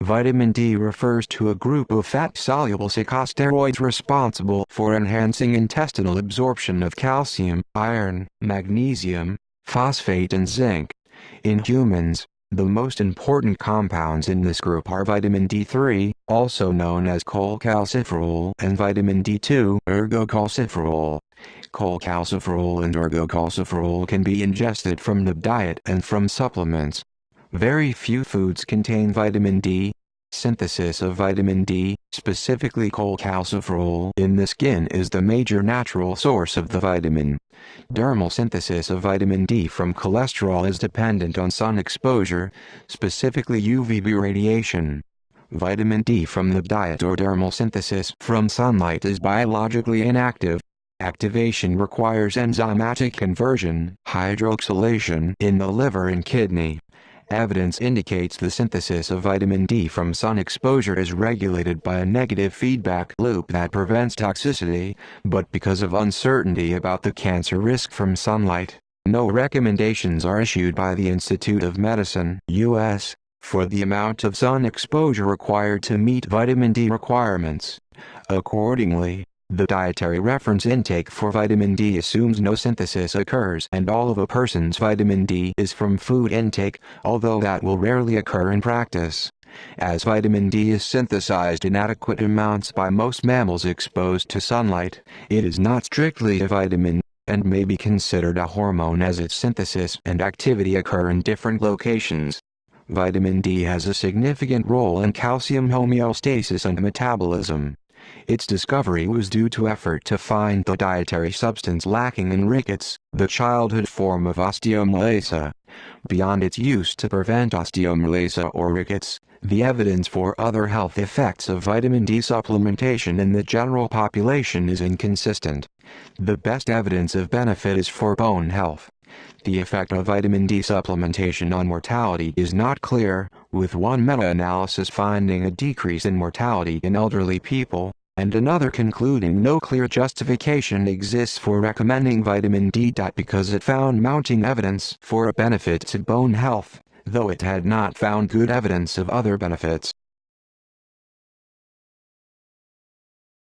Vitamin D refers to a group of fat-soluble secosteroids responsible for enhancing intestinal absorption of calcium, iron, magnesium, phosphate and zinc. In humans, the most important compounds in this group are vitamin D3, also known as cholecalciferol, and vitamin D2, ergocalciferol. Cholecalciferol and ergocalciferol can be ingested from the diet and from supplements. Very few foods contain vitamin D. Synthesis of vitamin D, specifically cholecalciferol, in the skin is the major natural source of the vitamin. Dermal synthesis of vitamin D from cholesterol is dependent on sun exposure, specifically UVB radiation. Vitamin D from the diet or dermal synthesis from sunlight is biologically inactive. Activation requires enzymatic conversion, hydroxylation, in the liver and kidney. Evidence indicates the synthesis of vitamin D from sun exposure is regulated by a negative feedback loop that prevents toxicity, but because of uncertainty about the cancer risk from sunlight, no recommendations are issued by the Institute of Medicine, U.S., for the amount of sun exposure required to meet vitamin D requirements. Accordingly, the dietary reference intake for vitamin D assumes no synthesis occurs and all of a person's vitamin D is from food intake, although that will rarely occur in practice. As vitamin D is synthesized in adequate amounts by most mammals exposed to sunlight, it is not strictly a vitamin, and may be considered a hormone as its synthesis and activity occur in different locations. Vitamin D has a significant role in calcium homeostasis and metabolism. Its discovery was due to effort to find the dietary substance lacking in rickets, the childhood form of osteomalacia. Beyond its use to prevent osteomalacia or rickets, the evidence for other health effects of vitamin D supplementation in the general population is inconsistent. The best evidence of benefit is for bone health. The effect of vitamin D supplementation on mortality is not clear, with one meta-analysis finding a decrease in mortality in elderly people, and another concluding no clear justification exists for recommending vitamin D. Because it found mounting evidence for a benefit to bone health, though it had not found good evidence of other benefits.